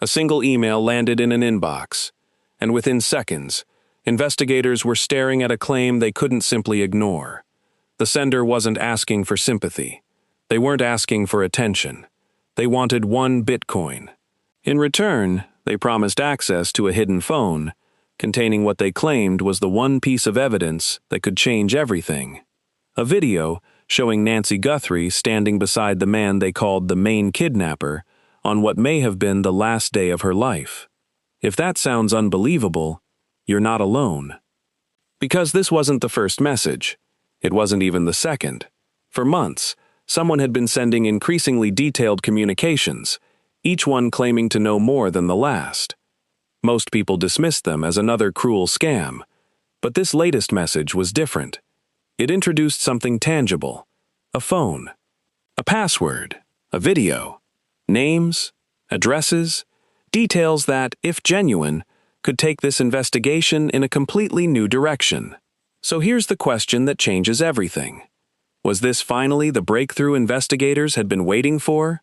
A single email landed in an inbox, and within seconds, investigators were staring at a claim they couldn't simply ignore. The sender wasn't asking for sympathy. They weren't asking for attention. They wanted 1 Bitcoin. In return, they promised access to a hidden phone containing what they claimed was the one piece of evidence that could change everything. A video showing Nancy Guthrie standing beside the man they called the main kidnapper on what may have been the last day of her life. If that sounds unbelievable, you're not alone. Because this wasn't the first message. It wasn't even the second. For months, someone had been sending increasingly detailed communications, each one claiming to know more than the last. Most people dismissed them as another cruel scam, but this latest message was different. It introduced something tangible: a phone, a password, a video, names, addresses, details that, if genuine, could take this investigation in a completely new direction. So here's the question that changes everything. Was this finally the breakthrough investigators had been waiting for?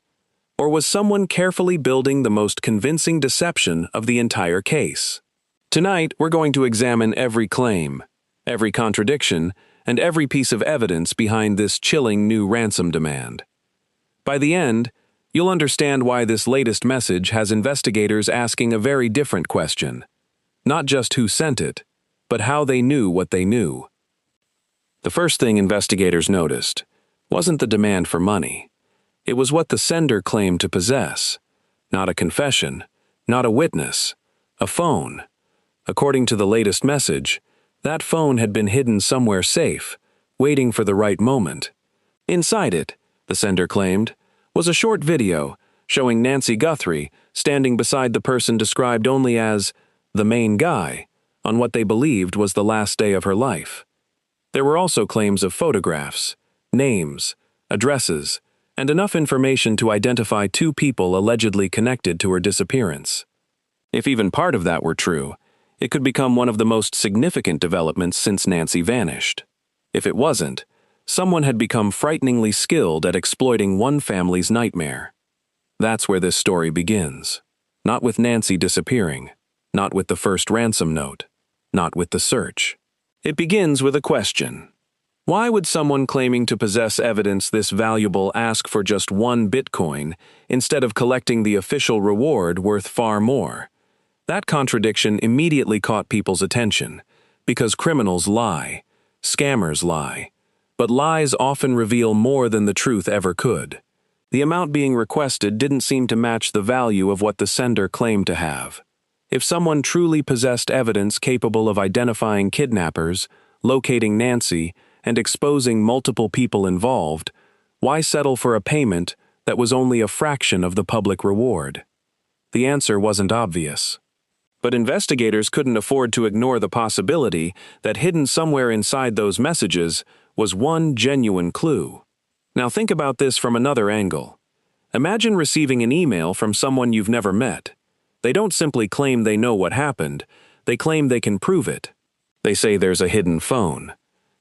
Or was someone carefully building the most convincing deception of the entire case? Tonight, we're going to examine every claim, every contradiction, and every piece of evidence behind this chilling new ransom demand. By the end, you'll understand why this latest message has investigators asking a very different question. Not just who sent it, but how they knew what they knew. The first thing investigators noticed wasn't the demand for money. It was what the sender claimed to possess. Not a confession, not a witness, a phone. According to the latest message, that phone had been hidden somewhere safe, waiting for the right moment. Inside it, the sender claimed, was a short video showing Nancy Guthrie standing beside the person described only as the main guy on what they believed was the last day of her life. There were also claims of photographs, names, addresses, and enough information to identify 2 people allegedly connected to her disappearance. If even part of that were true, it could become one of the most significant developments since Nancy vanished. If it wasn't, someone had become frighteningly skilled at exploiting one family's nightmare. That's where this story begins. Not with Nancy disappearing, not with the first ransom note, not with the search. It begins with a question. Why would someone claiming to possess evidence this valuable ask for just 1 Bitcoin instead of collecting the official reward worth far more? That contradiction immediately caught people's attention, because criminals lie, scammers lie, but lies often reveal more than the truth ever could. The amount being requested didn't seem to match the value of what the sender claimed to have. If someone truly possessed evidence capable of identifying kidnappers, locating Nancy, and exposing multiple people involved, why settle for a payment that was only a fraction of the public reward? The answer wasn't obvious. But investigators couldn't afford to ignore the possibility that hidden somewhere inside those messages was one genuine clue. Now think about this from another angle. Imagine receiving an email from someone you've never met. They don't simply claim they know what happened, they claim they can prove it. They say there's a hidden phone.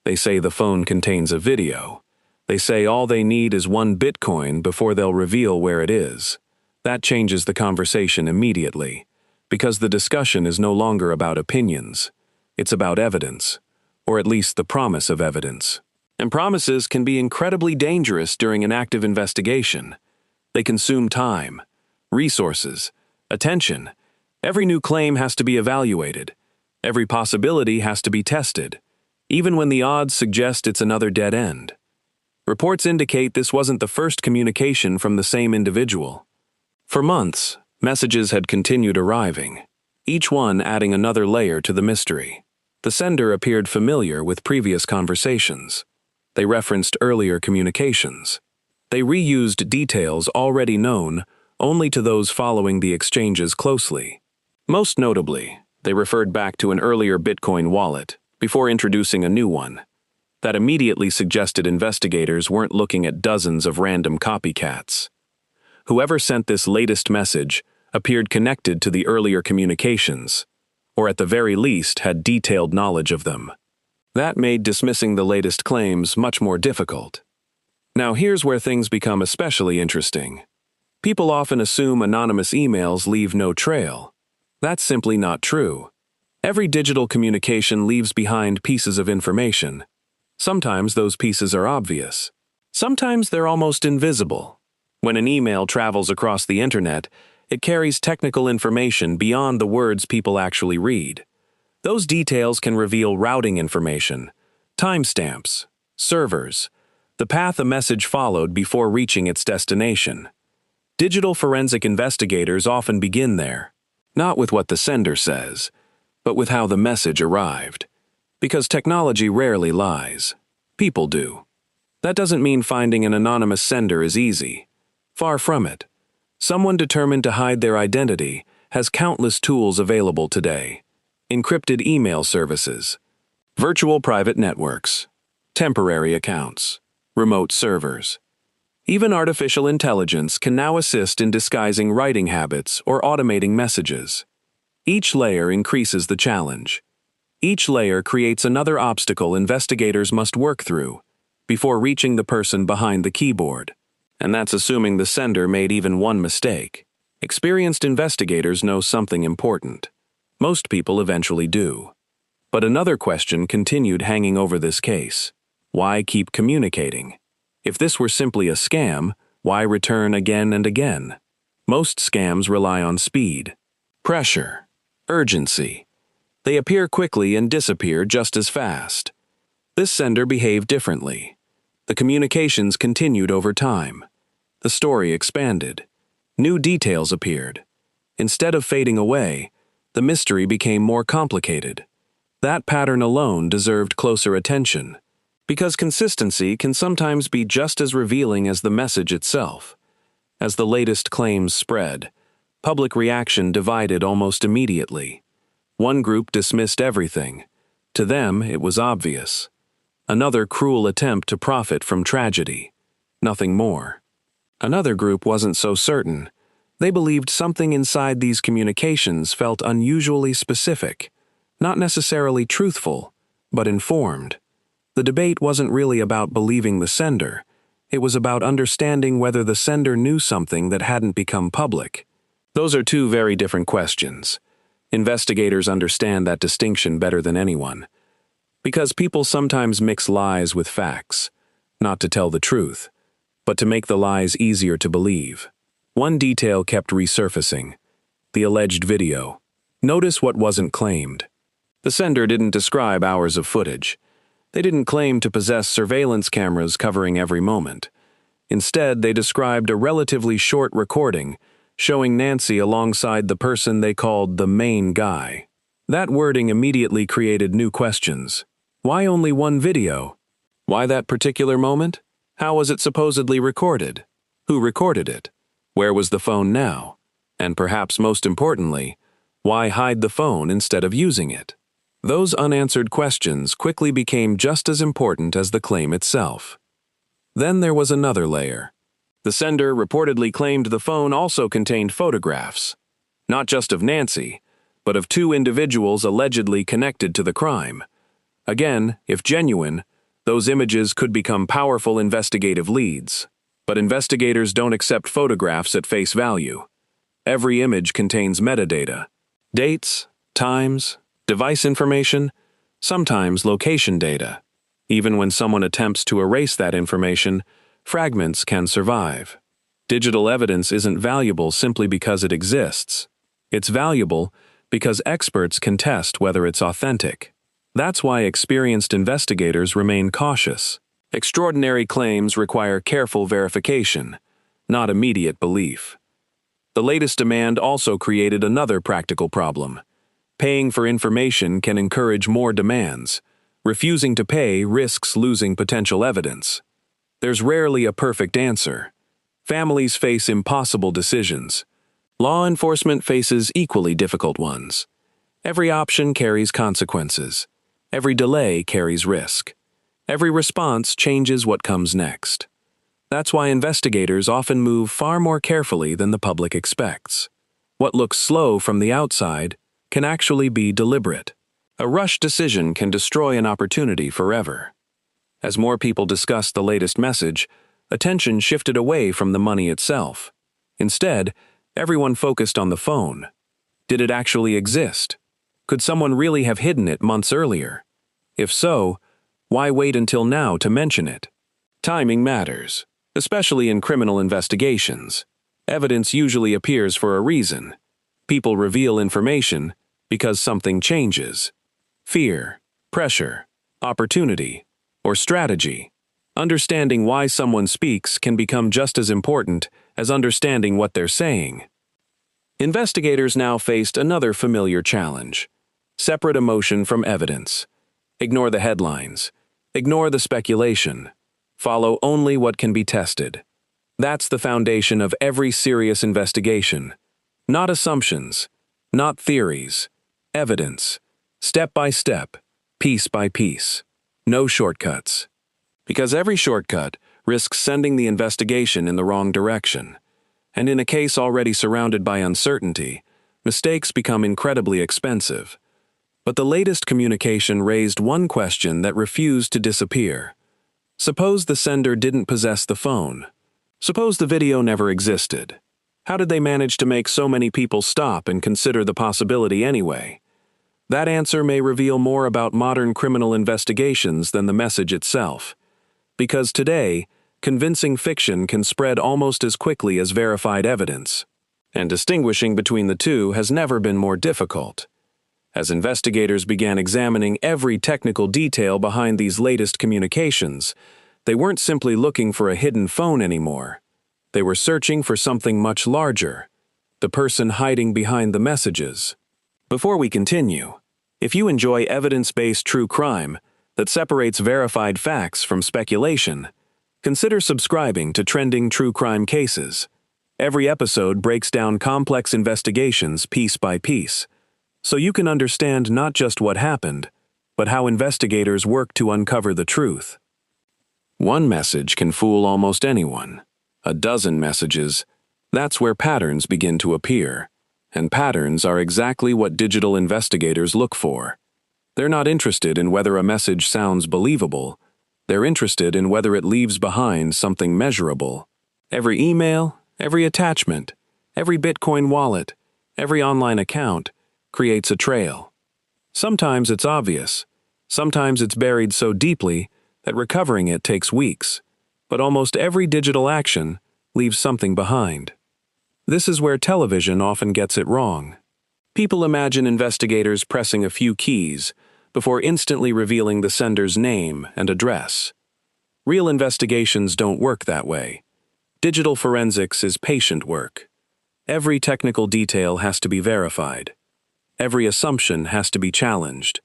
They say the phone contains a video. They say all they need is 1 Bitcoin before they'll reveal where it is. That changes the conversation immediately, because the discussion is no longer about opinions. It's about evidence, or at least the promise of evidence. And promises can be incredibly dangerous during an active investigation. They consume time, resources, attention. Every new claim has to be evaluated. Every possibility has to be tested, even when the odds suggest it's another dead end. Reports indicate this wasn't the first communication from the same individual. For months, messages had continued arriving, each one adding another layer to the mystery. The sender appeared familiar with previous conversations. They referenced earlier communications. They reused details already known only to those following the exchanges closely. Most notably, they referred back to an earlier Bitcoin wallet before introducing a new one. That immediately suggested investigators weren't looking at dozens of random copycats. Whoever sent this latest message appeared connected to the earlier communications, or at the very least had detailed knowledge of them. That made dismissing the latest claims much more difficult. Now here's where things become especially interesting. People often assume anonymous emails leave no trail. That's simply not true. Every digital communication leaves behind pieces of information. Sometimes those pieces are obvious. Sometimes they're almost invisible. When an email travels across the internet, it carries technical information beyond the words people actually read. Those details can reveal routing information, timestamps, servers, the path a message followed before reaching its destination. Digital forensic investigators often begin there, not with what the sender says, but with how the message arrived. Because technology rarely lies. People do. That doesn't mean finding an anonymous sender is easy. Far from it. Someone determined to hide their identity has countless tools available today. Encrypted email services, virtual private networks, temporary accounts, remote servers. Even artificial intelligence can now assist in disguising writing habits or automating messages. Each layer increases the challenge. Each layer creates another obstacle investigators must work through before reaching the person behind the keyboard. And that's assuming the sender made even one mistake. Experienced investigators know something important. Most people eventually do. But another question continued hanging over this case. Why keep communicating? If this were simply a scam, why return again and again? Most scams rely on speed, pressure, urgency. They appear quickly and disappear just as fast. This sender behaved differently. The communications continued over time. The story expanded. New details appeared. Instead of fading away, the mystery became more complicated. That pattern alone deserved closer attention, because consistency can sometimes be just as revealing as the message itself. As the latest claims spread, public reaction divided almost immediately. One group dismissed everything. To them, it was obvious. Another cruel attempt to profit from tragedy. Nothing more. Another group wasn't so certain. They believed something inside these communications felt unusually specific, not necessarily truthful, but informed. The debate wasn't really about believing the sender. It was about understanding whether the sender knew something that hadn't become public. Those are two very different questions. Investigators understand that distinction better than anyone. Because people sometimes mix lies with facts, not to tell the truth, but to make the lies easier to believe. One detail kept resurfacing: the alleged video. Notice what wasn't claimed. The sender didn't describe hours of footage. They didn't claim to possess surveillance cameras covering every moment. Instead, they described a relatively short recording showing Nancy alongside the person they called the main guy. That wording immediately created new questions. Why only one video? Why that particular moment? How was it supposedly recorded? Who recorded it? Where was the phone now? And perhaps most importantly, why hide the phone instead of using it? Those unanswered questions quickly became just as important as the claim itself. Then there was another layer. The sender reportedly claimed the phone also contained photographs, not just of Nancy, but of two individuals allegedly connected to the crime. Again, if genuine, those images could become powerful investigative leads. But investigators don't accept photographs at face value. Every image contains metadata: dates, times, device information, sometimes location data. Even when someone attempts to erase that information, fragments can survive. Digital evidence isn't valuable simply because it exists. It's valuable because experts can test whether it's authentic. That's why experienced investigators remain cautious. Extraordinary claims require careful verification, not immediate belief. The latest demand also created another practical problem. Paying for information can encourage more demands. Refusing to pay risks losing potential evidence. There's rarely a perfect answer. Families face impossible decisions. Law enforcement faces equally difficult ones. Every option carries consequences. Every delay carries risk. Every response changes what comes next. That's why investigators often move far more carefully than the public expects. What looks slow from the outside can actually be deliberate. A rushed decision can destroy an opportunity forever. As more people discussed the latest message, attention shifted away from the money itself. Instead, everyone focused on the phone. Did it actually exist? Could someone really have hidden it months earlier? If so, why wait until now to mention it? Timing matters, especially in criminal investigations. Evidence usually appears for a reason. People reveal information because something changes. Fear, pressure, opportunity, or strategy. Understanding why someone speaks can become just as important as understanding what they're saying. Investigators now faced another familiar challenge: separate emotion from evidence. Ignore the headlines. Ignore the speculation. Follow only what can be tested. That's the foundation of every serious investigation. Not assumptions, not theories. Evidence. Step by step, piece by piece. No shortcuts. Because every shortcut risks sending the investigation in the wrong direction. And in a case already surrounded by uncertainty, mistakes become incredibly expensive. But the latest communication raised one question that refused to disappear. Suppose the sender didn't possess the phone. Suppose the video never existed. How did they manage to make so many people stop and consider the possibility anyway? That answer may reveal more about modern criminal investigations than the message itself. Because today, convincing fiction can spread almost as quickly as verified evidence. And distinguishing between the two has never been more difficult. As investigators began examining every technical detail behind these latest communications, they weren't simply looking for a hidden phone anymore. They were searching for something much larger: the person hiding behind the messages. Before we continue, if you enjoy evidence-based true crime that separates verified facts from speculation, consider subscribing to Trending True Crime Cases. Every episode breaks down complex investigations piece by piece, so you can understand not just what happened, but how investigators work to uncover the truth. One message can fool almost anyone. A dozen messages, that's where patterns begin to appear. And patterns are exactly what digital investigators look for. They're not interested in whether a message sounds believable. They're interested in whether it leaves behind something measurable. Every email, every attachment, every Bitcoin wallet, every online account creates a trail. Sometimes it's obvious. Sometimes it's buried so deeply that recovering it takes weeks. But almost every digital action leaves something behind. This is where television often gets it wrong. People imagine investigators pressing a few keys before instantly revealing the sender's name and address. Real investigations don't work that way. Digital forensics is patient work. Every technical detail has to be verified. Every assumption has to be challenged.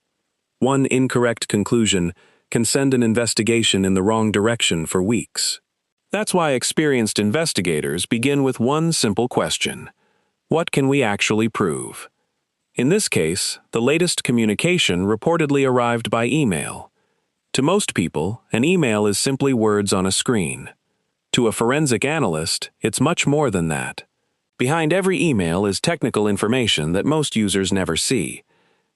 One incorrect conclusion can send an investigation in the wrong direction for weeks. That's why experienced investigators begin with one simple question: what can we actually prove? In this case, the latest communication reportedly arrived by email. To most people, an email is simply words on a screen. To a forensic analyst, it's much more than that. Behind every email is technical information that most users never see.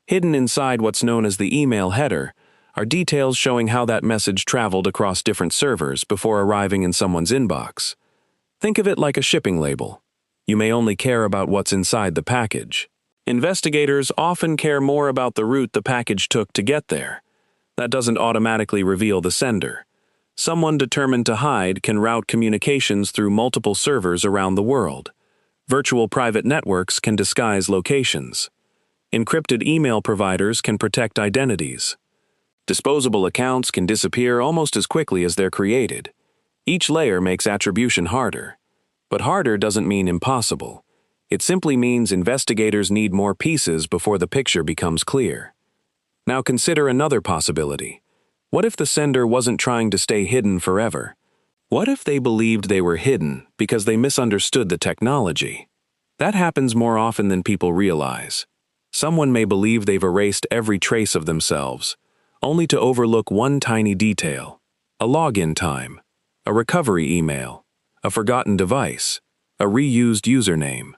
Hidden inside what's known as the email header are details showing how that message traveled across different servers before arriving in someone's inbox. Think of it like a shipping label. You may only care about what's inside the package. Investigators often care more about the route the package took to get there. That doesn't automatically reveal the sender. Someone determined to hide can route communications through multiple servers around the world. Virtual private networks can disguise locations. Encrypted email providers can protect identities. Disposable accounts can disappear almost as quickly as they're created. Each layer makes attribution harder. But harder doesn't mean impossible. It simply means investigators need more pieces before the picture becomes clear. Now consider another possibility. What if the sender wasn't trying to stay hidden forever? What if they believed they were hidden because they misunderstood the technology? That happens more often than people realize. Someone may believe they've erased every trace of themselves, only to overlook one tiny detail: a login time, a recovery email, a forgotten device, a reused username.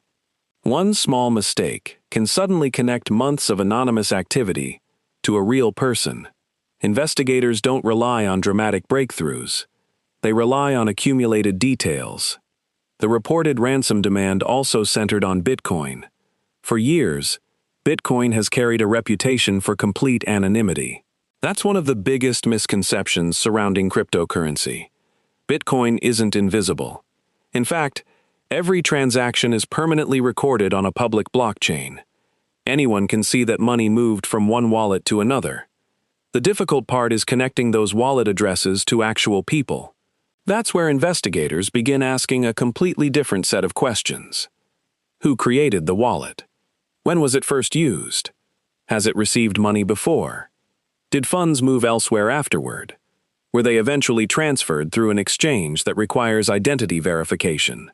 One small mistake can suddenly connect months of anonymous activity to a real person. Investigators don't rely on dramatic breakthroughs. They rely on accumulated details. The reported ransom demand also centered on Bitcoin. For years, Bitcoin has carried a reputation for complete anonymity. That's one of the biggest misconceptions surrounding cryptocurrency. Bitcoin isn't invisible. In fact, every transaction is permanently recorded on a public blockchain. Anyone can see that money moved from one wallet to another. The difficult part is connecting those wallet addresses to actual people. That's where investigators begin asking a completely different set of questions. Who created the wallet? When was it first used? Has it received money before? Did funds move elsewhere afterward? Were they eventually transferred through an exchange that requires identity verification?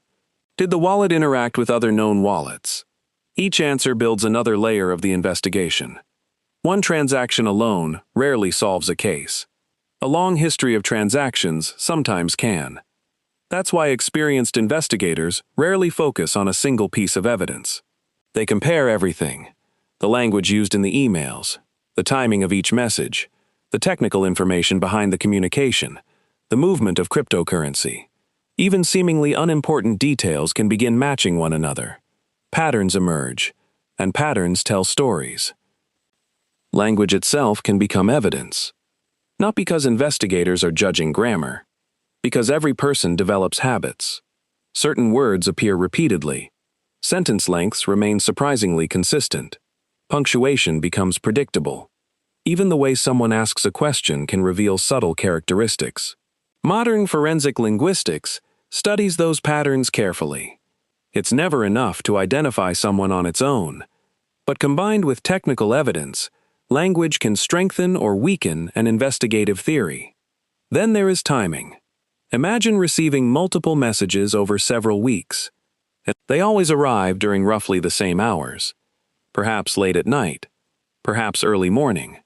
Did the wallet interact with other known wallets? Each answer builds another layer of the investigation. One transaction alone rarely solves a case. A long history of transactions sometimes can. That's why experienced investigators rarely focus on a single piece of evidence. They compare everything: the language used in the emails, the timing of each message, the technical information behind the communication, the movement of cryptocurrency. Even seemingly unimportant details can begin matching one another. Patterns emerge, and patterns tell stories. Language itself can become evidence. Not because investigators are judging grammar, because every person develops habits. Certain words appear repeatedly. Sentence lengths remain surprisingly consistent. Punctuation becomes predictable. Even the way someone asks a question can reveal subtle characteristics. Modern forensic linguistics studies those patterns carefully. It's never enough to identify someone on its own, but combined with technical evidence, language can strengthen or weaken an investigative theory. Then there is timing. Imagine receiving multiple messages over several weeks. They always arrive during roughly the same hours, perhaps late at night, perhaps early morning.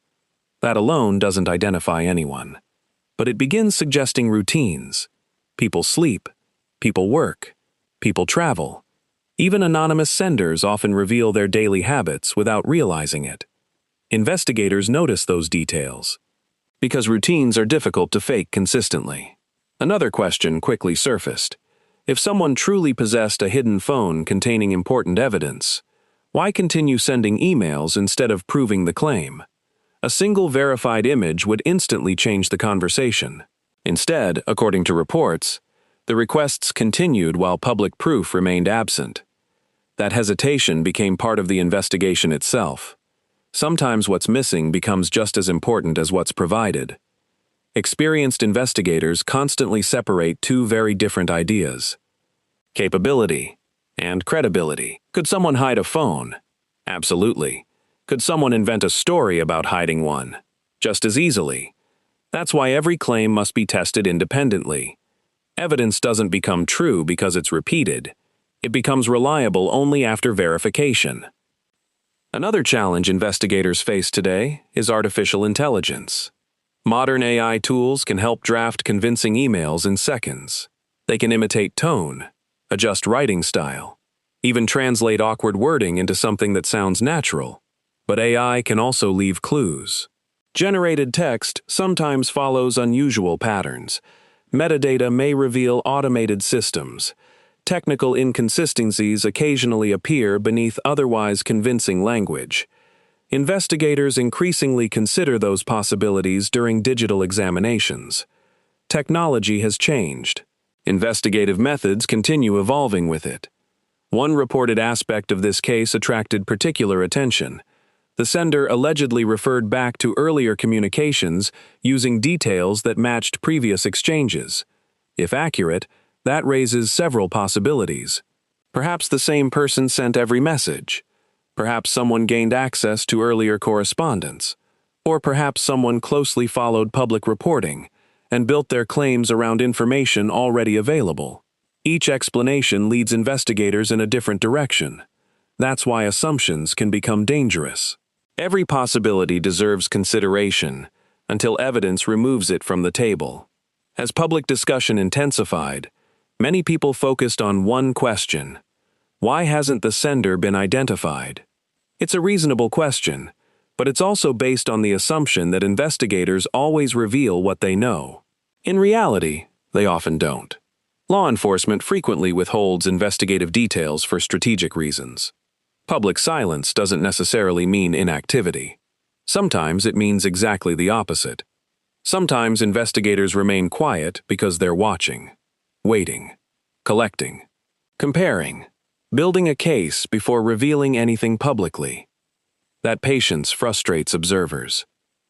That alone doesn't identify anyone, but it begins suggesting routines. People sleep, people work, people travel. Even anonymous senders often reveal their daily habits without realizing it. Investigators notice those details, because routines are difficult to fake consistently. Another question quickly surfaced. If someone truly possessed a hidden phone containing important evidence, why continue sending emails instead of proving the claim? A single verified image would instantly change the conversation. Instead, according to reports, the requests continued while public proof remained absent. That hesitation became part of the investigation itself. Sometimes what's missing becomes just as important as what's provided. Experienced investigators constantly separate two very different ideas: capability and credibility. Could someone hide a phone? Absolutely. Could someone invent a story about hiding one? Just as easily. That's why every claim must be tested independently. Evidence doesn't become true because it's repeated. It becomes reliable only after verification. Another challenge investigators face today is artificial intelligence. Modern AI tools can help draft convincing emails in seconds. They can imitate tone, adjust writing style, even translate awkward wording into something that sounds natural. But AI can also leave clues. Generated text sometimes follows unusual patterns. Metadata may reveal automated systems. Technical inconsistencies occasionally appear beneath otherwise convincing language. Investigators increasingly consider those possibilities during digital examinations. Technology has changed. Investigative methods continue evolving with it. One reported aspect of this case attracted particular attention. The sender allegedly referred back to earlier communications using details that matched previous exchanges. If accurate, that raises several possibilities. Perhaps the same person sent every message. Perhaps someone gained access to earlier correspondence. Or perhaps someone closely followed public reporting and built their claims around information already available. Each explanation leads investigators in a different direction. That's why assumptions can become dangerous. Every possibility deserves consideration until evidence removes it from the table. As public discussion intensified, many people focused on one question: why hasn't the sender been identified? It's a reasonable question, but it's also based on the assumption that investigators always reveal what they know. In reality, they often don't. Law enforcement frequently withholds investigative details for strategic reasons. Public silence doesn't necessarily mean inactivity. Sometimes it means exactly the opposite. Sometimes investigators remain quiet because they're watching, waiting, collecting, comparing, building a case before revealing anything publicly. That patience frustrates observers.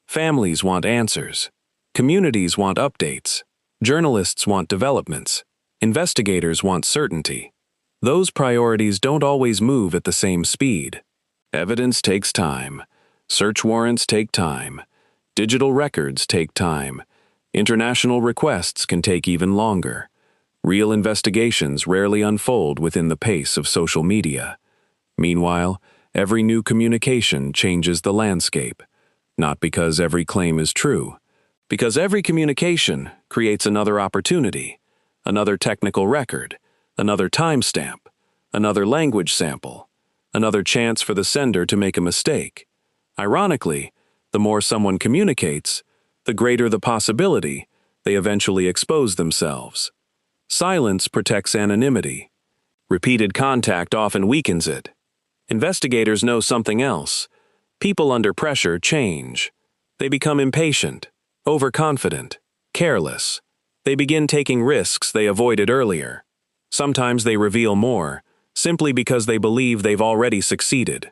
Families want answers. Communities want updates. Journalists want developments. Investigators want certainty. Those priorities don't always move at the same speed. Evidence takes time. Search warrants take time. Digital records take time. International requests can take even longer. Real investigations rarely unfold within the pace of social media. Meanwhile, every new communication changes the landscape. Not because every claim is true, because every communication creates another opportunity, another technical record, another timestamp, another language sample, another chance for the sender to make a mistake. Ironically, the more someone communicates, the greater the possibility they eventually expose themselves. Silence protects anonymity. Repeated contact often weakens it. Investigators know something else. People under pressure change. They become impatient, overconfident, careless. They begin taking risks they avoided earlier. Sometimes they reveal more, simply because they believe they've already succeeded.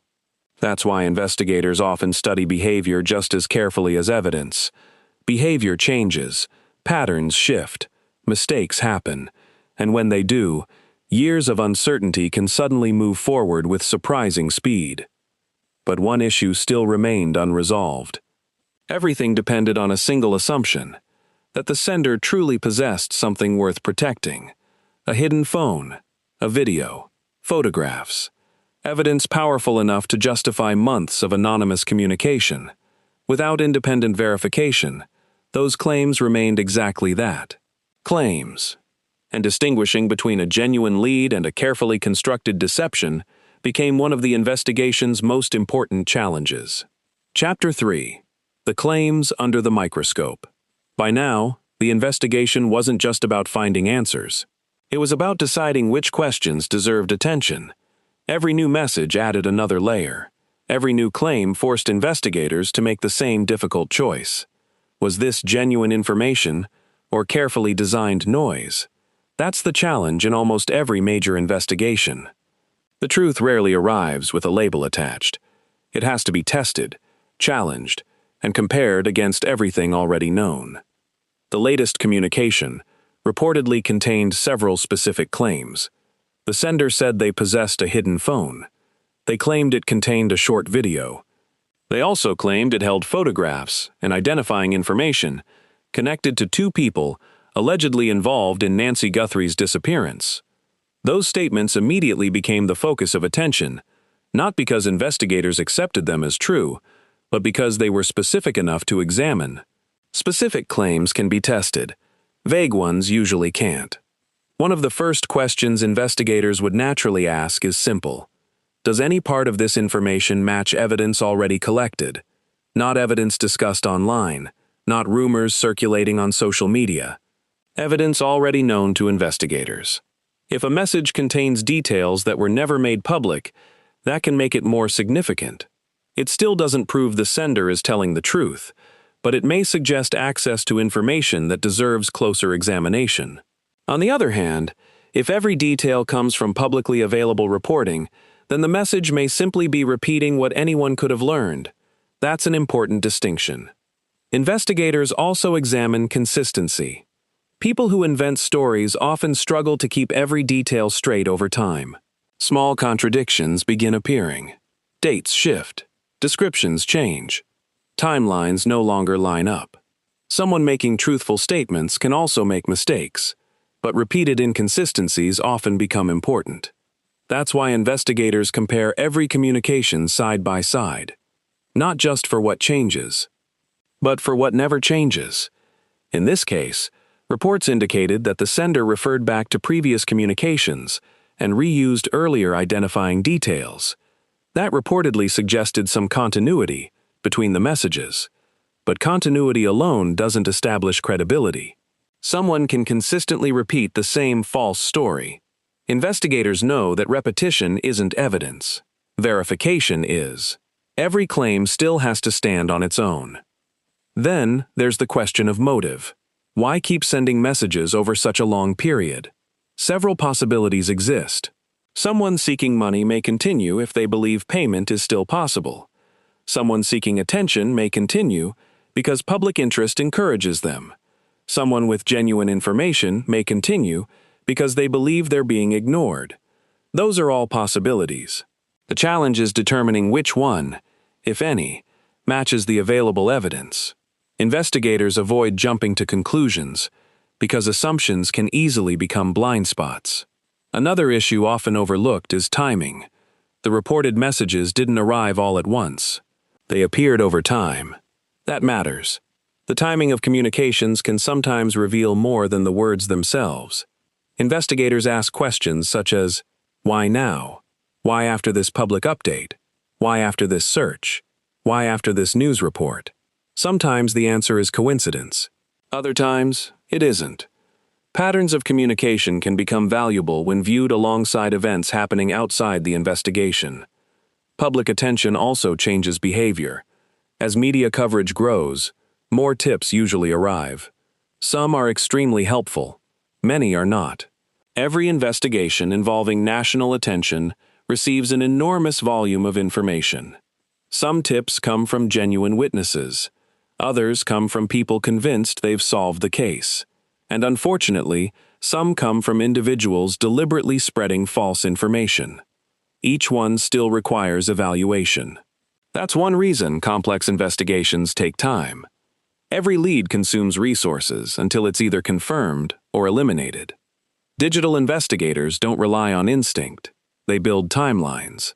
That's why investigators often study behavior just as carefully as evidence. Behavior changes, patterns shift, mistakes happen, and when they do, years of uncertainty can suddenly move forward with surprising speed. But one issue still remained unresolved. Everything depended on a single assumption, that the sender truly possessed something worth protecting. A hidden phone, a video, photographs, evidence powerful enough to justify months of anonymous communication. Without independent verification, those claims remained exactly that, claims. And distinguishing between a genuine lead and a carefully constructed deception became one of the investigation's most important challenges. Chapter 3. The Claims Under the Microscope. By now, the investigation wasn't just about finding answers. It was about deciding which questions deserved attention. Every new message added another layer. Every new claim forced investigators to make the same difficult choice. Was this genuine information or carefully designed noise? That's the challenge in almost every major investigation. The truth rarely arrives with a label attached. It has to be tested, challenged, and compared against everything already known. The latest communication reportedly contained several specific claims. The sender said they possessed a hidden phone. They claimed it contained a short video. They also claimed it held photographs and identifying information connected to two people allegedly involved in Nancy Guthrie's disappearance. Those statements immediately became the focus of attention, not because investigators accepted them as true, but because they were specific enough to examine. Specific claims can be tested. Vague ones usually can't. One of the first questions investigators would naturally ask is simple. Does any part of this information match evidence already collected? Not evidence discussed online, not rumors circulating on social media. Evidence already known to investigators. If a message contains details that were never made public, that can make it more significant. It still doesn't prove the sender is telling the truth, but it may suggest access to information that deserves closer examination. On the other hand, if every detail comes from publicly available reporting, then the message may simply be repeating what anyone could have learned. That's an important distinction. Investigators also examine consistency. People who invent stories often struggle to keep every detail straight over time. Small contradictions begin appearing. Dates shift. Descriptions change. Timelines no longer line up. Someone making truthful statements can also make mistakes, but repeated inconsistencies often become important. That's why investigators compare every communication side by side, not just for what changes, but for what never changes. In this case, reports indicated that the sender referred back to previous communications and reused earlier identifying details. That reportedly suggested some continuity between the messages. But continuity alone doesn't establish credibility. Someone can consistently repeat the same false story. Investigators know that repetition isn't evidence. Verification is. Every claim still has to stand on its own. Then, there's the question of motive. Why keep sending messages over such a long period? Several possibilities exist. Someone seeking money may continue if they believe payment is still possible. Someone seeking attention may continue because public interest encourages them. Someone with genuine information may continue because they believe they're being ignored. Those are all possibilities. The challenge is determining which one, if any, matches the available evidence. Investigators avoid jumping to conclusions because assumptions can easily become blind spots. Another issue often overlooked is timing. The reported messages didn't arrive all at once. They appeared over time. That matters. The timing of communications can sometimes reveal more than the words themselves. Investigators ask questions such as, why now? Why after this public update? Why after this search? Why after this news report? Sometimes the answer is coincidence. Other times, it isn't. Patterns of communication can become valuable when viewed alongside events happening outside the investigation. Public attention also changes behavior. As media coverage grows, more tips usually arrive. Some are extremely helpful. Many are not. Every investigation involving national attention receives an enormous volume of information. Some tips come from genuine witnesses. Others come from people convinced they've solved the case. And unfortunately, some come from individuals deliberately spreading false information. Each one still requires evaluation. That's one reason complex investigations take time. Every lead consumes resources until it's either confirmed or eliminated. Digital investigators don't rely on instinct. They build timelines.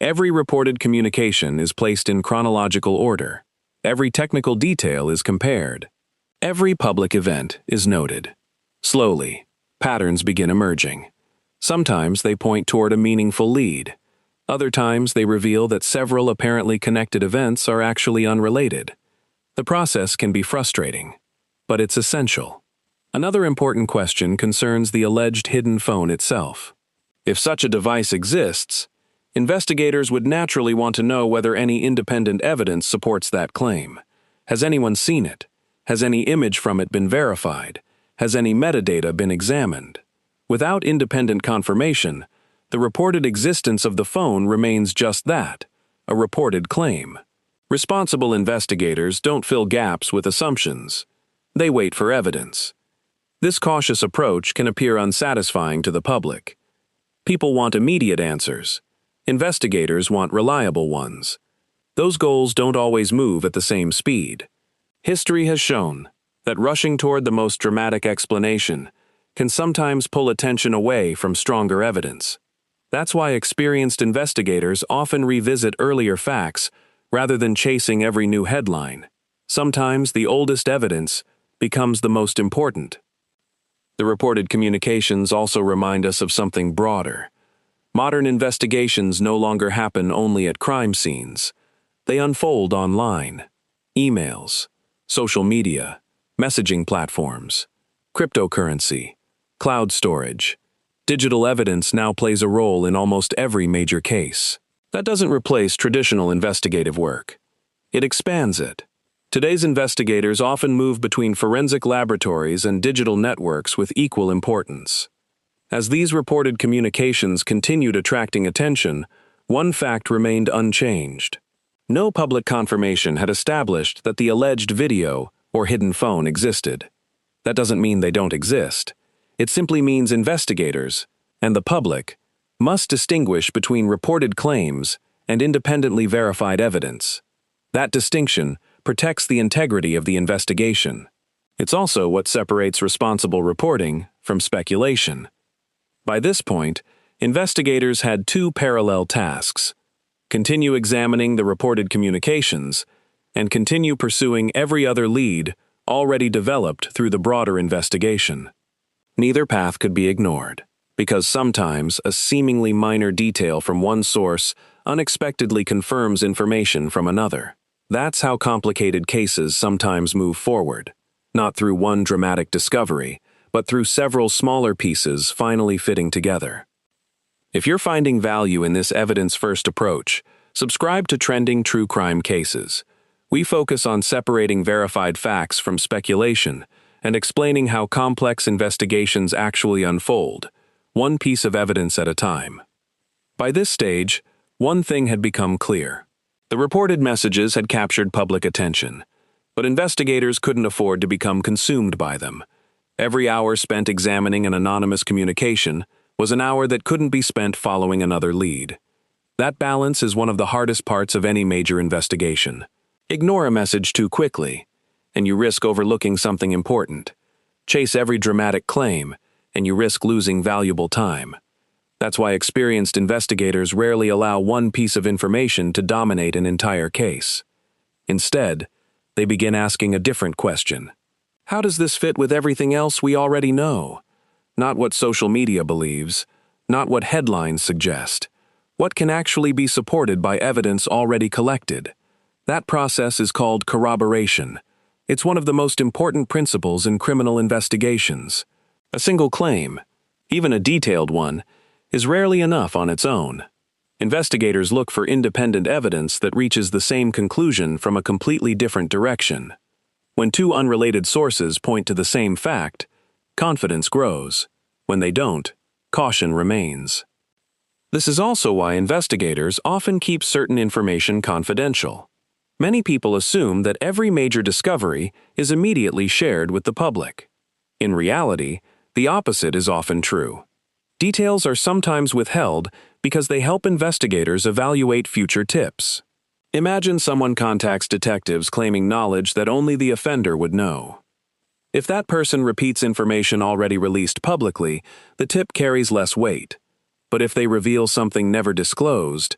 Every reported communication is placed in chronological order. Every technical detail is compared. Every public event is noted. Slowly, patterns begin emerging. Sometimes they point toward a meaningful lead. Other times they reveal that several apparently connected events are actually unrelated. The process can be frustrating, but it's essential. Another important question concerns the alleged hidden phone itself. If such a device exists, investigators would naturally want to know whether any independent evidence supports that claim. Has anyone seen it? Has any image from it been verified? Has any metadata been examined? Without independent confirmation, the reported existence of the phone remains just that, a reported claim. Responsible investigators don't fill gaps with assumptions. They wait for evidence. This cautious approach can appear unsatisfying to the public. People want immediate answers. Investigators want reliable ones. Those goals don't always move at the same speed. History has shown that rushing toward the most dramatic explanation can sometimes pull attention away from stronger evidence. That's why experienced investigators often revisit earlier facts rather than chasing every new headline. Sometimes the oldest evidence becomes the most important. The reported communications also remind us of something broader. Modern investigations no longer happen only at crime scenes. They unfold online. Emails, social media, messaging platforms, cryptocurrency, cloud storage. Digital evidence now plays a role in almost every major case. That doesn't replace traditional investigative work. It expands it. Today's investigators often move between forensic laboratories and digital networks with equal importance. As these reported communications continued attracting attention, one fact remained unchanged. No public confirmation had established that the alleged video or hidden phone existed. That doesn't mean they don't exist. It simply means investigators, and the public, must distinguish between reported claims and independently verified evidence. That distinction protects the integrity of the investigation. It's also what separates responsible reporting from speculation. By this point, investigators had two parallel tasks: continue examining the reported communications and continue pursuing every other lead already developed through the broader investigation. Neither path could be ignored, because sometimes a seemingly minor detail from one source unexpectedly confirms information from another. That's how complicated cases sometimes move forward. not through one dramatic discovery, but through several smaller pieces finally fitting together. If you're finding value in this evidence-first approach, subscribe to Trending True Crime Cases. We focus on separating verified facts from speculation and explaining how complex investigations actually unfold, one piece of evidence at a time. By this stage, one thing had become clear. The reported messages had captured public attention, but investigators couldn't afford to become consumed by them. Every hour spent examining an anonymous communication was an hour that couldn't be spent following another lead. That balance is one of the hardest parts of any major investigation. Ignore a message too quickly, and you risk overlooking something important. Chase every dramatic claim, and you risk losing valuable time. That's why experienced investigators rarely allow one piece of information to dominate an entire case. Instead, they begin asking a different question. How does this fit with everything else we already know? Not what social media believes, not what headlines suggest. What can actually be supported by evidence already collected? That process is called corroboration. It's one of the most important principles in criminal investigations. A single claim, even a detailed one, is rarely enough on its own. Investigators look for independent evidence that reaches the same conclusion from a completely different direction. When two unrelated sources point to the same fact, confidence grows. When they don't, caution remains. This is also why investigators often keep certain information confidential. Many people assume that every major discovery is immediately shared with the public. In reality, the opposite is often true. Details are sometimes withheld because they help investigators evaluate future tips. Imagine someone contacts detectives claiming knowledge that only the offender would know. If that person repeats information already released publicly, the tip carries less weight. But if they reveal something never disclosed,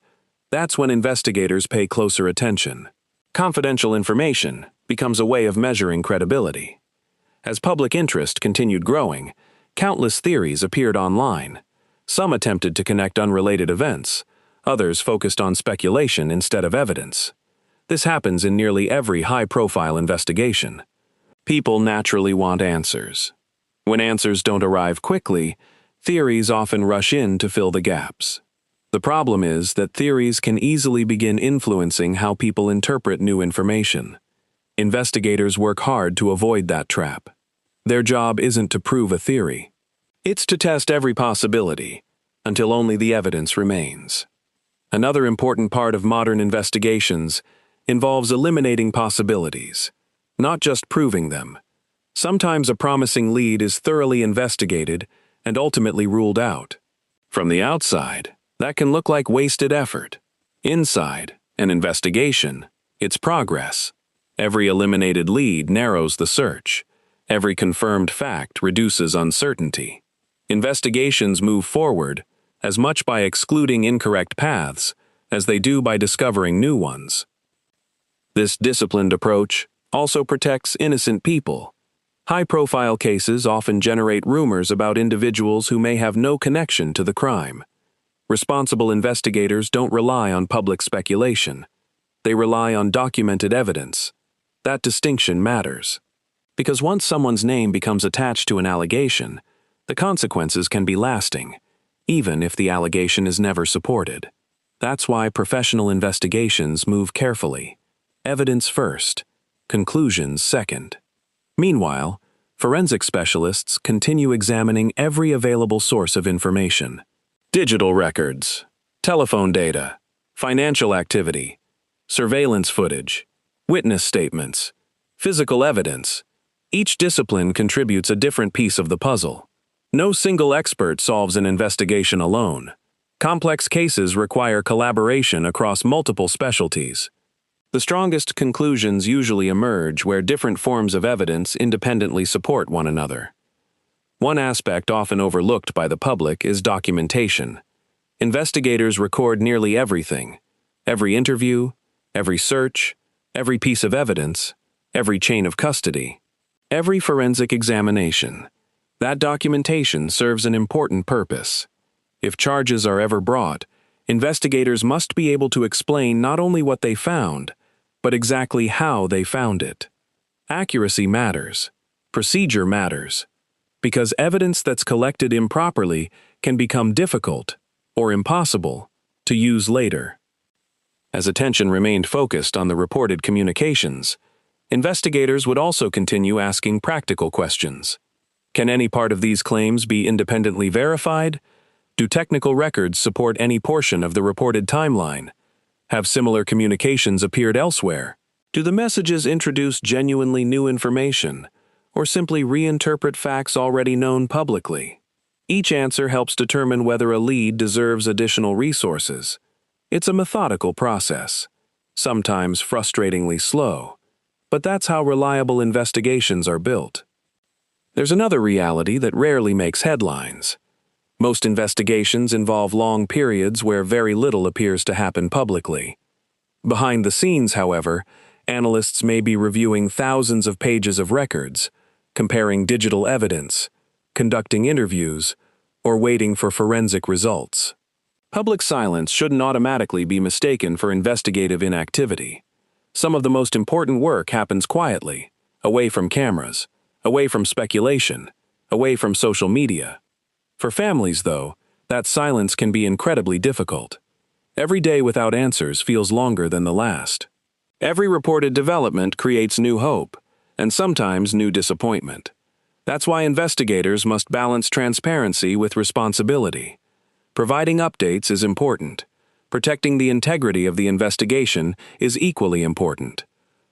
that's when investigators pay closer attention. Confidential information becomes a way of measuring credibility. As public interest continued growing, countless theories appeared online. Some attempted to connect unrelated events, others focused on speculation instead of evidence. This happens in nearly every high-profile investigation. People naturally want answers. When answers don't arrive quickly, theories often rush in to fill the gaps. The problem is that theories can easily begin influencing how people interpret new information. Investigators work hard to avoid that trap. Their job isn't to prove a theory. It's to test every possibility, until only the evidence remains. Another important part of modern investigations involves eliminating possibilities, not just proving them. Sometimes a promising lead is thoroughly investigated and ultimately ruled out. From the outside, that can look like wasted effort. Inside, an investigation, it's progress. Every eliminated lead narrows the search. Every confirmed fact reduces uncertainty. Investigations move forward as much by excluding incorrect paths as they do by discovering new ones. This disciplined approach also protects innocent people. High-profile cases often generate rumors about individuals who may have no connection to the crime. Responsible investigators don't rely on public speculation. They rely on documented evidence. That distinction matters. Because once someone's name becomes attached to an allegation, the consequences can be lasting, even if the allegation is never supported. That's why professional investigations move carefully. Evidence first, conclusions second. Meanwhile, forensic specialists continue examining every available source of information. Digital records, telephone data, financial activity, surveillance footage, witness statements, physical evidence. Each discipline contributes a different piece of the puzzle. No single expert solves an investigation alone. Complex cases require collaboration across multiple specialties. The strongest conclusions usually emerge where different forms of evidence independently support one another. One aspect often overlooked by the public is documentation. Investigators record nearly everything: every interview, every search, every piece of evidence, every chain of custody, every forensic examination. That documentation serves an important purpose. If charges are ever brought, investigators must be able to explain not only what they found, but exactly how they found it. Accuracy matters. Procedure matters, because evidence that's collected improperly can become difficult, or impossible, to use later. As attention remained focused on the reported communications, investigators would also continue asking practical questions. Can any part of these claims be independently verified? Do technical records support any portion of the reported timeline? Have similar communications appeared elsewhere? Do the messages introduce genuinely new information, or simply reinterpret facts already known publicly? Each answer helps determine whether a lead deserves additional resources. It's a methodical process, sometimes frustratingly slow, but that's how reliable investigations are built. There's another reality that rarely makes headlines. Most investigations involve long periods where very little appears to happen publicly. Behind the scenes, however, analysts may be reviewing thousands of pages of records, comparing digital evidence, conducting interviews, or waiting for forensic results. Public silence shouldn't automatically be mistaken for investigative inactivity. Some of the most important work happens quietly, away from cameras, away from speculation, away from social media. For families, though, that silence can be incredibly difficult. Every day without answers feels longer than the last. Every reported development creates new hope, and sometimes new disappointment. That's why investigators must balance transparency with responsibility. Providing updates is important. Protecting the integrity of the investigation is equally important.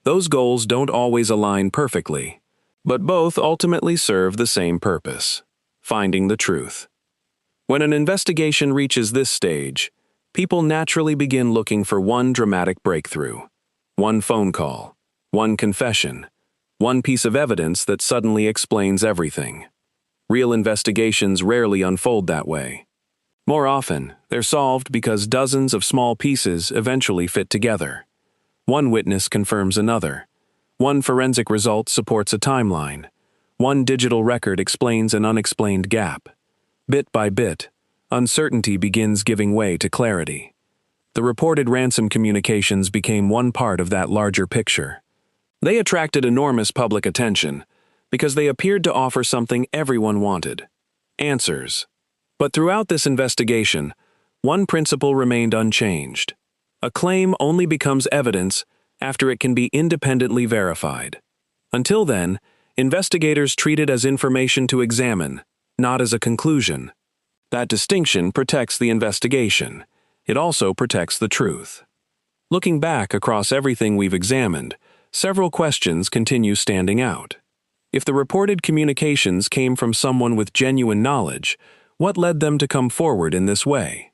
Those goals don't always align perfectly, but both ultimately serve the same purpose: finding the truth. When an investigation reaches this stage, people naturally begin looking for one dramatic breakthrough, one phone call, one confession, one piece of evidence that suddenly explains everything. Real investigations rarely unfold that way. More often, they're solved because dozens of small pieces eventually fit together. One witness confirms another. One forensic result supports a timeline. One digital record explains an unexplained gap. Bit by bit, uncertainty begins giving way to clarity. The reported Ransom communications became one part of that larger picture. They attracted enormous public attention because they appeared to offer something everyone wanted: answers. But throughout this investigation, one principle remained unchanged. A claim only becomes evidence after it can be independently verified. Until then, investigators treat it as information to examine, not as a conclusion. That distinction protects the investigation. It also protects the truth. Looking back across everything we've examined, several questions continue standing out. If the reported communications came from someone with genuine knowledge, what led them to come forward in this way?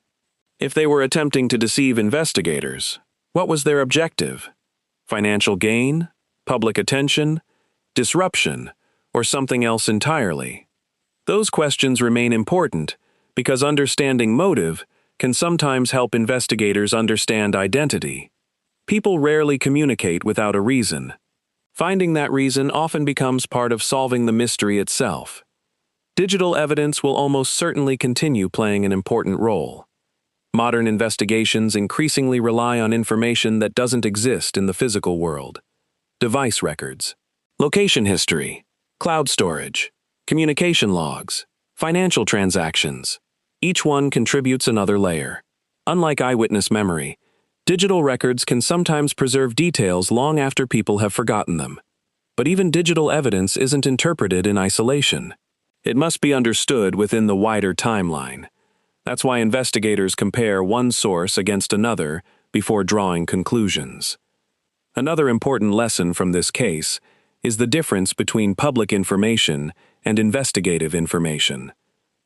If they were attempting to deceive investigators, what was their objective? Financial gain? Public attention? Disruption? Or something else entirely? Those questions remain important because understanding motive can sometimes help investigators understand identity. People rarely communicate without a reason. Finding that reason often becomes part of solving the mystery itself. Digital evidence will almost certainly continue playing an important role. Modern investigations increasingly rely on information that doesn't exist in the physical world. Device records, location history, cloud storage, communication logs, financial transactions. Each one contributes another layer. Unlike eyewitness memory, digital records can sometimes preserve details long after people have forgotten them. But even digital evidence isn't interpreted in isolation. It must be understood within the wider timeline. That's why investigators compare one source against another before drawing conclusions. Another important lesson from this case is the difference between public information and investigative information.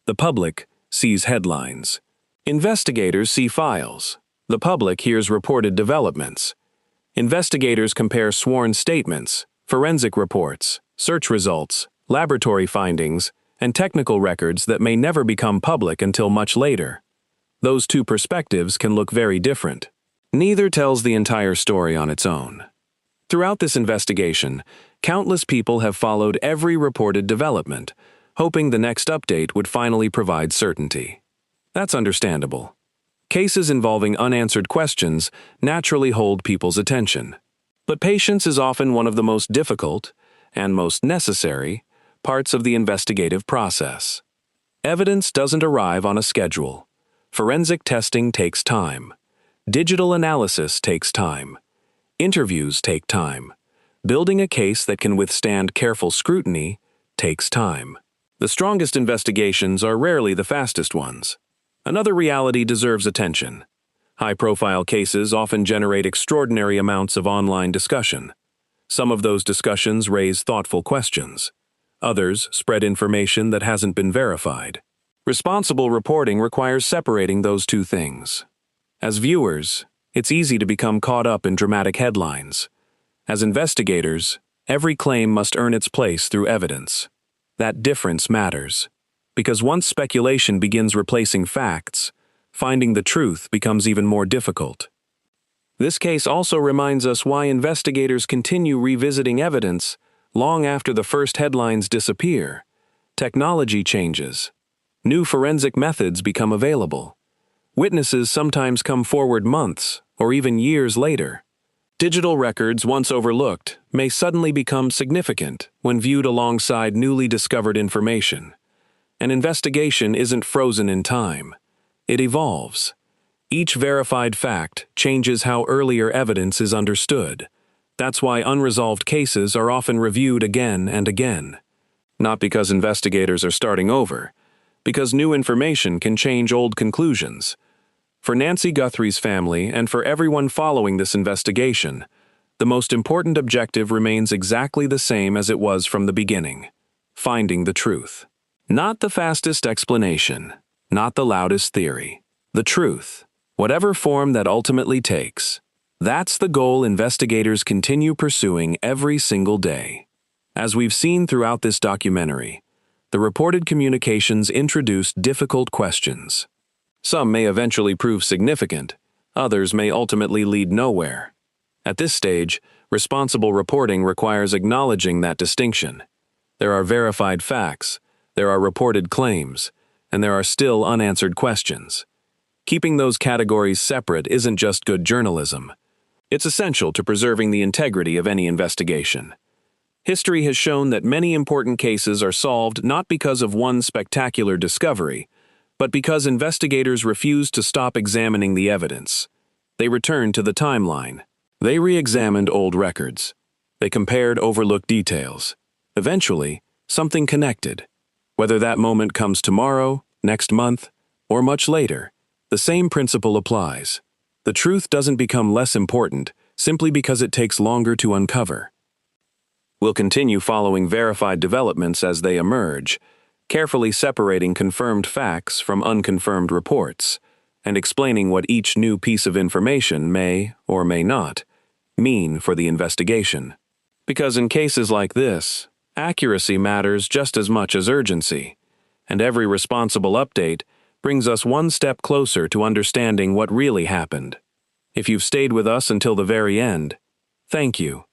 The public sees headlines. Investigators see files. The public hears reported developments. Investigators compare sworn statements, forensic reports, search results, laboratory findings, and technical records that may never become public until much later. Those two perspectives can look very different. Neither tells the entire story on its own. Throughout this investigation, countless people have followed every reported development, hoping the next update would finally provide certainty. That's understandable. Cases involving unanswered questions naturally hold people's attention. But patience is often one of the most difficult and most necessary parts of the investigative process. Evidence doesn't arrive on a schedule. Forensic testing takes time. Digital analysis takes time. Interviews take time. Building a case that can withstand careful scrutiny takes time. The strongest investigations are rarely the fastest ones. Another reality deserves attention. High-profile cases often generate extraordinary amounts of online discussion. Some of those discussions raise thoughtful questions. Others spread information that hasn't been verified. Responsible reporting requires separating those two things. As viewers, it's easy to become caught up in dramatic headlines. As investigators, every claim must earn its place through evidence. That difference matters, because once speculation begins replacing facts, finding the truth becomes even more difficult. This case also reminds us why investigators continue revisiting evidence long after the first headlines disappear. Technology changes. New forensic methods become available. Witnesses sometimes come forward months or even years later. Digital records once overlooked may suddenly become significant when viewed alongside newly discovered information. An investigation isn't frozen in time. It evolves. Each verified fact changes how earlier evidence is understood. That's why unresolved cases are often reviewed again and again. Not because investigators are starting over, because new information can change old conclusions. For Nancy Guthrie's family and for everyone following this investigation, the most important objective remains exactly the same as it was from the beginning: finding the truth. Not the fastest explanation, not the loudest theory. The truth, whatever form that ultimately takes. That's the goal investigators continue pursuing every single day. As we've seen throughout this documentary, the reported communications introduced difficult questions. Some may eventually prove significant, others may ultimately lead nowhere. At this stage, responsible reporting requires acknowledging that distinction. There are verified facts, there are reported claims, and there are still unanswered questions. Keeping those categories separate isn't just good journalism. It's essential to preserving the integrity of any investigation. History has shown that many important cases are solved not because of one spectacular discovery, but because investigators refused to stop examining the evidence. They returned to the timeline. They re-examined old records. They compared overlooked details. Eventually, something connected. Whether that moment comes tomorrow, next month, or much later, the same principle applies. The truth doesn't become less important simply because it takes longer to uncover. We'll continue following verified developments as they emerge, carefully separating confirmed facts from unconfirmed reports, and explaining what each new piece of information may, or may not, mean for the investigation. Because in cases like this, accuracy matters just as much as urgency, and every responsible update brings us one step closer to understanding what really happened. If you've stayed with us until the very end, thank you.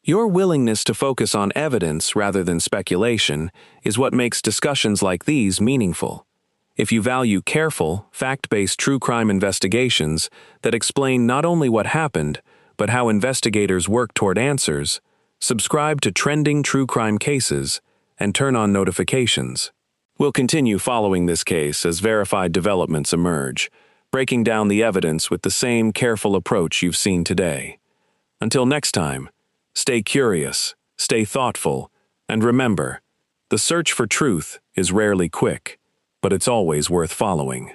Your willingness to focus on evidence rather than speculation is what makes discussions like these meaningful. If you value careful, fact-based true crime investigations that explain not only what happened, but how investigators work toward answers, subscribe to Trending True Crime Cases and turn on notifications. We'll continue following this case as verified developments emerge, breaking down the evidence with the same careful approach you've seen today. Until next time, stay curious, stay thoughtful, and remember, the search for truth is rarely quick, but it's always worth following.